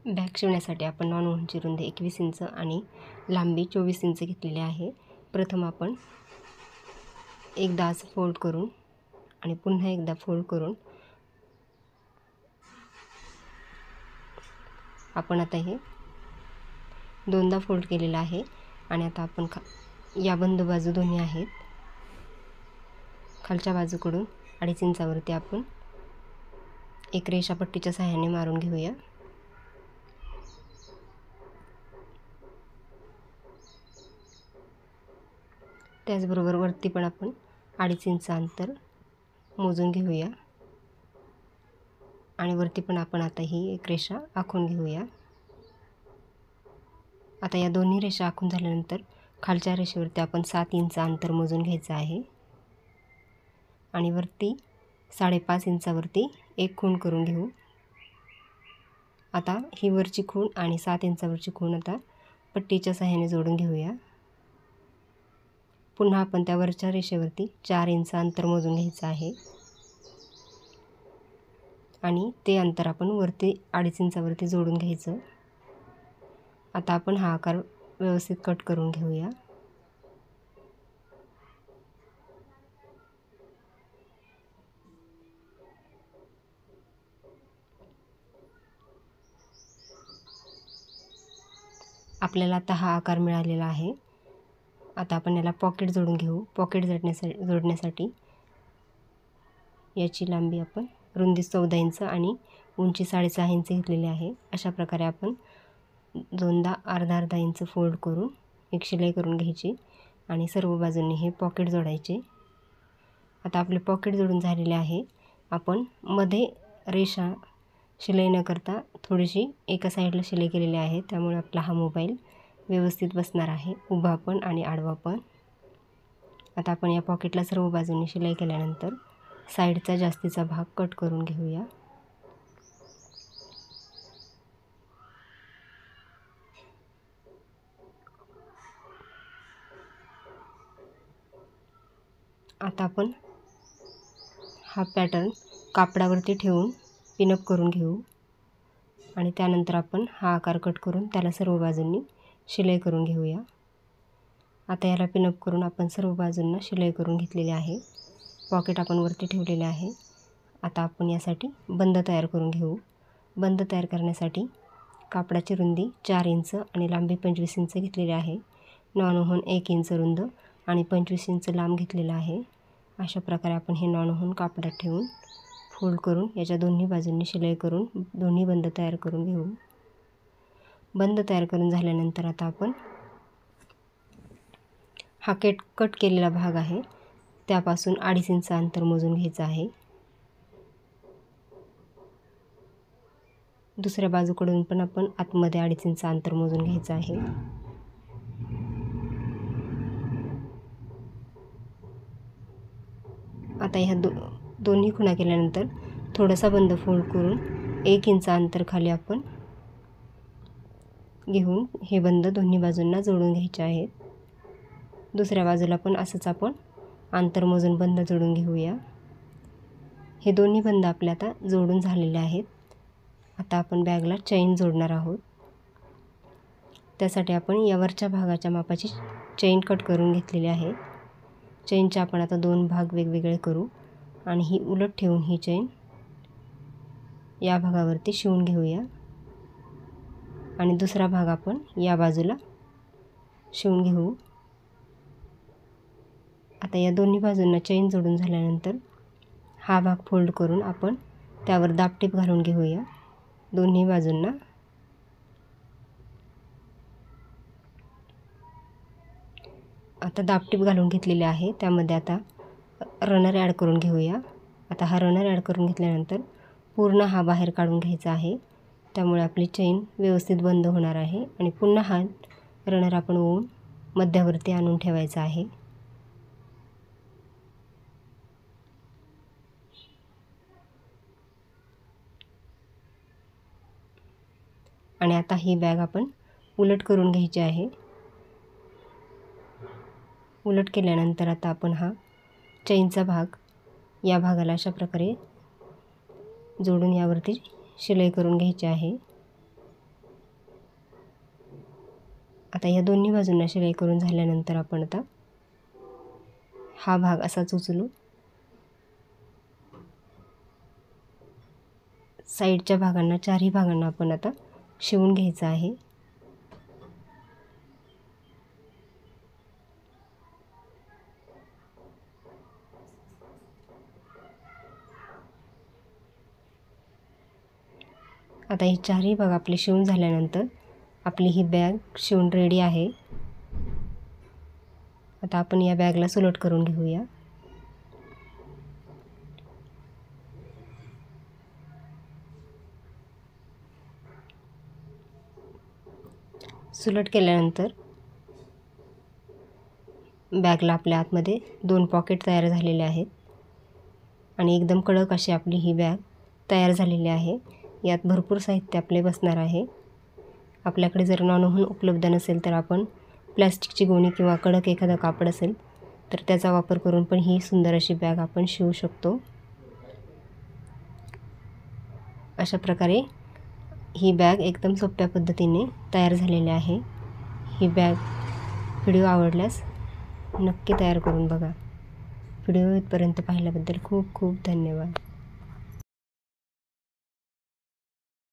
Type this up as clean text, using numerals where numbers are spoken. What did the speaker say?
Bag शिवण्यासाठी आपण non वूनची रुंदी 21 inch आणि लांबी 24 इंच घेतलेली आहे। प्रथम आपण एकदा असं फोल्ड करून आणि पुन्हा एकदा फोल्ड करून आपण आता हे दोनदा फोल्ड केलेलं आहे। आणि आता आपण या बंद बाजू दोन्ही आहेत, खालच्या बाजूकडून 2.5 इंचावरती आपण एक रेषा पट्टीच्या सहाय्याने मारून घेऊया। त्याचबरोबर वरती पण आपण 2.5 इंच अंतर मोजून घेऊया आणि वरती पण आपण आता ही एक रेषा आखून घेऊया। आता या दोन्ही रेषा आखून झाल्यानंतर खालच्या रेषेवरती आपण 7 इंच अंतर मोजून घ्यायचं आहे आणि वरती 5.5 इंचावरती एक खूण करून घेऊ। आता ही वरची खूण आणि 7 इंचावरची खूण आता पट्टीच्या सहाय्याने जोडून घेऊया। पुन्हा आपण त्या वरच्या रेषेवरती 4 इंच अंतर मोजून घ्यायचं आहे आणि ते अंतर आपण वरती 2.5 इंचावरती जोडून घ्यायचं। आता आपण हा आकार व्यवस्थित कट करून घेऊया। आपल्याला आता हा आकार मिळालेला आहे। आता आपण याला पॉकेट जोडून घेऊ। पॉकेट जोडण्यासाठी याची लांबी आपण रुंदी 14 इंच आणि उंची 6.5 इंच घेतलेली आहे। अशा प्रकारे आपण दोनदा अर्धा इंच फोल्ड करून एक शिलाई करून घ्यायची आणि सर्व बाजूंनी हे पॉकेट जोडायचे। आता आपले पॉकेट जोडून झालेले आहे। आपण मध्ये रेषा शिलाई न करता थोडीशी एका साईडला शिलाई केलेली आहे, त्यामुळे आपला हा मोबाईल व्यवस्थित बसणार आहे, उभा पण आणि आडवा पण। आता आपण या पॉकेटला सर्व बाजूंनी शिलाई केल्यानंतर साईडचा जास्तीचा भाग कट करून घेऊया। आता आपण हा पॅटर्न कापडावरती ठेवून पिनअप करून घेऊ आणि त्यानंतर आपण हा आकार कट करून त्याला सर्व बाजूंनी शिलाई करून घेऊया। आता याला पिनअप करून आपण सर्व बाजूंना शिलाई करून घेतलेली आहे। पॉकेट आपण वरती ठेवलेले आहे। आता आपण यासाठी बंद तयार करून घेऊ। बंद तयार करण्यासाठी कापडाची रुंदी 4 इंच आणि लांबी 25 इंच घेतलेली आहे। नॉन वून 1 इंच रुंद आणि 25 इंच लांब घेतलेला आहे। अशा प्रकारे आपण हे नॉन वून कापडात ठेवून फोल्ड करून याच्या दोन्ही बाजूंनी शिलाई करून दोन्ही बंद तयार करून घेऊ। बंद तयार करून झाल्यानंतर आता आपण हा कट केलेला भाग आहे त्यापासून 2.5 इंच अंतर मोजून घ्यायचं आहे। दुसऱ्या बाजूकडून पण आपण आतमध्ये 2.5 इंच अंतर मोजून घ्यायचं आहे। आता ह्या दोन्ही खुणा केल्यानंतर थोडासा बंद फोल्ड करून 1 इंच अंतर खाली आपण घेऊन हे बंद दोन्ही बाजूंना जोडून घ्यायचे आहेत। दुसऱ्या बाजूला पण असंच आपण अंतर मोजून बंद जोडून घेऊया। हे दोन्ही बंद आपले आता जोडून झालेले आहेत। आता आपण बॅगला चैन जोडणार आहोत। त्यासाठी आपण या वरच्या भागाच्या मापाची चैन कट करून घेतलेली आहे। चैनचे आपण आता 2 भाग वेगवेगळे करू आणि ही उलट ठेवून ही चैन या भागावरती शिवून घेऊया आणि दुसरा भाग आपण या बाजूला शिवून घेऊ। आता या दोन्ही बाजूंना चैन जोडून झाल्यानंतर हा भाग फोल्ड करून आपण त्यावर दाबटीप घालून घेऊया दोन्ही बाजूंना। आता दाबटीप घालून घेतलेले आहे, त्यामध्ये आता रनर ॲड करून घेऊया। आता हा रनर ॲड करून घेतल्यानंतर पूर्ण हा बाहेर काढून घ्यायचा आहे, त्यामुळे आपली चैन व्यवस्थित बंद होणार आहे आणि पुन्हा हा रनर आपण ओवून मध्यावरती आणून ठेवायचा आहे। आणि आता ही बॅग आपण उलट करून घ्यायची आहे। उलट केल्यानंतर आता आपण हा चैनचा भाग या भागाला अशा प्रकारे जोडून यावरती शिलाई करून घ्यायची आहे। आता या दोन्ही बाजूंना शिलाई करून झाल्यानंतर आपण आता हा भाग असाच उचलू, साईडच्या भागांना, चारही भागांना आपण आता शिवून घ्यायचं आहे. आता हे चारही भाग आपले शिवून झाल्यानंतर आपली ही बॅग शिवून रेडी आहे. आता आपण या बॅगला सुलट करून घेऊया. सुलट केल्यानंतर बॅगला आपल्या आतमध्ये 2 पॉकेट तयार झालेले आहेत आणि एकदम कडक अशी आपली ही बॅग तयार झालेली आहे. यात भरपूर साहित्य आपले बसणार आहे. आपल्याकडे जर नॉनवून उपलब्ध नसेल तर आपण प्लॅस्टिकची गोणी किंवा कडक एखादं कापड असेल तर त्याचा वापर करून पण ही सुंदर अशी बॅग आपण शिवू शकतो. अशा प्रकारे ही बॅग एकदम सोप्या पद्धतीने तयार झालेली आहे. ही बॅग व्हिडिओ आवडल्यास नक्की तयार करून बघा. व्हिडिओ इथपर्यंत पाहिल्याबद्दल खूप खूप धन्यवाद.